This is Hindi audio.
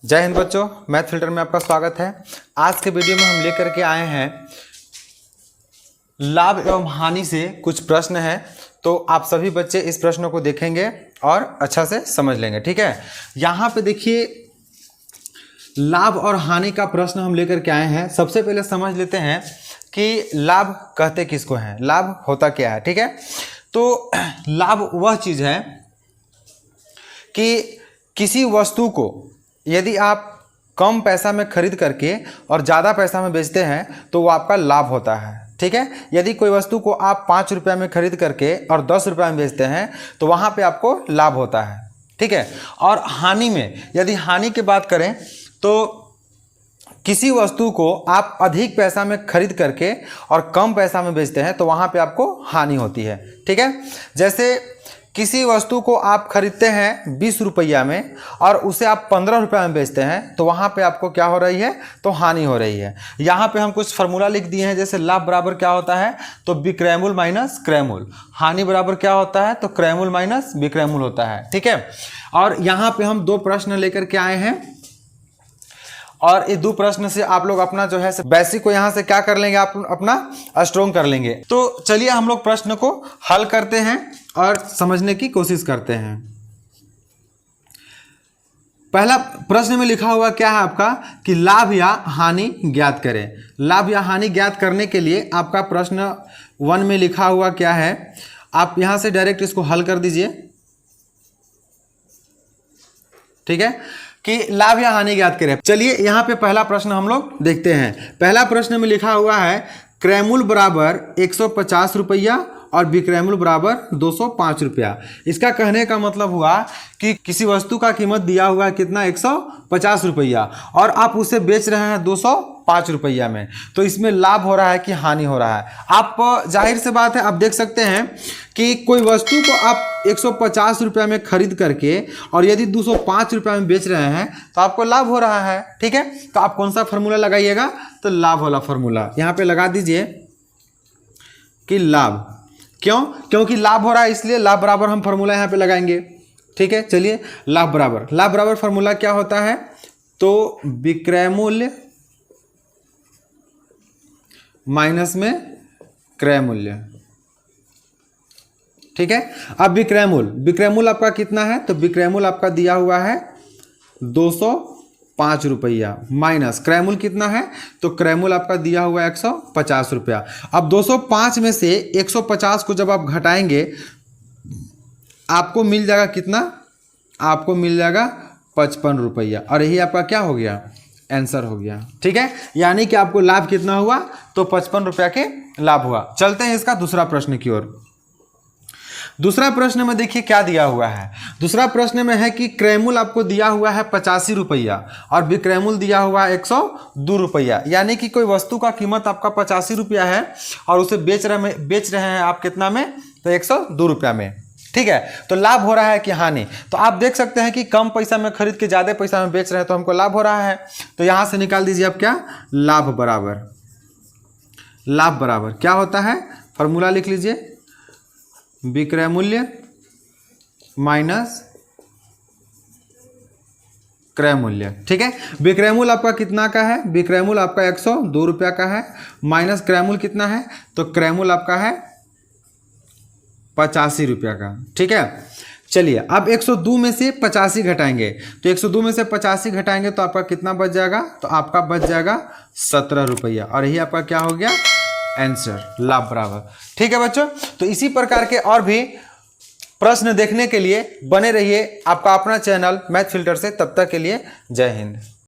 जय हिंद बच्चों, मैथ फिल्टर में आपका स्वागत है। आज के वीडियो में हम लेकर के आए हैं लाभ एवं हानि से कुछ प्रश्न हैं। तो आप सभी बच्चे इस प्रश्नों को देखेंगे और अच्छा से समझ लेंगे, ठीक है। यहाँ पे देखिए लाभ और हानि का प्रश्न हम लेकर के आए हैं। सबसे पहले समझ लेते हैं कि लाभ कहते किसको हैं, लाभ होता क्या है, ठीक है। तो लाभ वह चीज़ है कि किसी वस्तु को यदि आप कम पैसा में खरीद करके और ज़्यादा पैसा में बेचते हैं तो वो आपका लाभ होता है, ठीक है। यदि कोई वस्तु को आप 5 रुपये में खरीद करके और 10 रुपये में बेचते हैं तो वहाँ पे आपको लाभ होता है, ठीक है। और हानि में, यदि हानि की बात करें तो किसी वस्तु को आप अधिक पैसा में खरीद करके और कम पैसा में बेचते हैं तो वहाँ पे आपको हानि होती है, ठीक है। जैसे किसी वस्तु को आप खरीदते हैं 20 रुपया में और उसे आप 15 रुपये में बेचते हैं तो वहाँ पे आपको क्या हो रही है, तो हानि हो रही है। यहाँ पे हम कुछ फार्मूला लिख दिए हैं, जैसे लाभ बराबर क्या होता है, तो विक्रयमूल्य माइनस क्रयमूल्य। हानि बराबर क्या होता है, तो क्रयमूल्य माइनस विक्रयमूल्य होता है, ठीक है। और यहाँ पे हम 2 प्रश्न लेकर के आए हैं और ये 2 प्रश्न से आप लोग अपना जो है बेसिक को यहाँ से क्या कर लेंगे, आप अपना स्ट्रॉन्ग कर लेंगे। तो चलिए हम लोग प्रश्न को हल करते हैं और समझने की कोशिश करते हैं। पहला प्रश्न में लिखा हुआ क्या है आपका कि लाभ या हानि ज्ञात करें। लाभ या हानि ज्ञात करने के लिए आपका प्रश्न 1 में लिखा हुआ क्या है, आप यहां से डायरेक्ट इसको हल कर दीजिए, ठीक है, कि लाभ या हानि ज्ञात करें। चलिए यहाँ पे पहला प्रश्न हम लोग देखते हैं। पहला प्रश्न में लिखा हुआ है क्रयमूल्य बराबर 150 रुपया और विक्रयमूल्य बराबर 205 रुपया। इसका कहने का मतलब हुआ कि किसी वस्तु का कीमत दिया हुआ है कितना, 150 रुपया, और आप उसे बेच रहे हैं 205 रुपया में, तो इसमें लाभ हो रहा है कि हानि हो रहा है। आप जाहिर से बात है, आप देख सकते हैं कि कोई वस्तु को आप 150 रुपया में खरीद करके और यदि 205 रुपया में बेच रहे हैं तो आपको लाभ हो रहा है, ठीक है। तो आप कौन सा फार्मूला लगाइएगा, तो लाभ वाला फार्मूला यहाँ पे लगा दीजिए कि लाभ। क्यों? क्योंकि लाभ हो रहा है, इसलिए लाभ बराबर हम फार्मूला यहाँ पे लगाएंगे, ठीक है। चलिए लाभ बराबर फार्मूला क्या होता है, तो विक्रय मूल्य माइनस में क्रय मूल्य, ठीक है। अब विक्रय मूल्य आपका कितना है, तो विक्रय मूल्य आपका दिया हुआ है 205 रुपया माइनस क्रय मूल्य कितना है, तो क्रय मूल्य आपका दिया हुआ है 150 रुपया। अब 205 में से 150 को जब आप घटाएंगे आपको मिल जाएगा कितना, आपको मिल जाएगा 55 रुपया, और यही आपका क्या हो गया, आंसर हो गया, ठीक है। यानी कि आपको लाभ कितना हुआ, तो 55 रुपया के लाभ हुआ। चलते हैं इसका दूसरा प्रश्न की ओर। दूसरा प्रश्न में देखिए क्या दिया हुआ है। दूसरा प्रश्न में है कि क्रयमूल्य आपको दिया हुआ है 85 रुपया और विक्रयमूल्य दिया हुआ है 102 रुपया। यानी कि कोई वस्तु का कीमत आपका 85 रुपया है और उसे बेच रहे हैं आप कितना में, तो 102 रुपया में, ठीक है। तो लाभ हो रहा है कि हानि, तो आप देख सकते हैं कि कम पैसा में खरीद के ज़्यादा पैसा में बेच रहे हैं तो हमको लाभ हो रहा है। तो यहाँ से निकाल दीजिए आप क्या, लाभ बराबर क्या होता है, फॉर्मूला लिख लीजिए, विक्रय मूल्य माइनस क्रय मूल्य, ठीक है। विक्रय मूल्य आपका कितना का है, विक्रय मूल्य आपका 102 रुपया का है, माइनस क्रय मूल्य कितना है, तो क्रय मूल्य आपका है 85 रुपया का, ठीक है। चलिए अब 102 में से 85 घटाएंगे, तो 102 में से 85 घटाएंगे तो आपका कितना बच जाएगा, तो आपका बच जाएगा 17 रुपया, और यही आपका क्या हो गया, आंसर, लाभ बराबर, ठीक है बच्चों। तो इसी प्रकार के और भी प्रश्न देखने के लिए बने रहिए आपका अपना चैनल मैथ फिल्टर से। तब तक के लिए जय हिंद।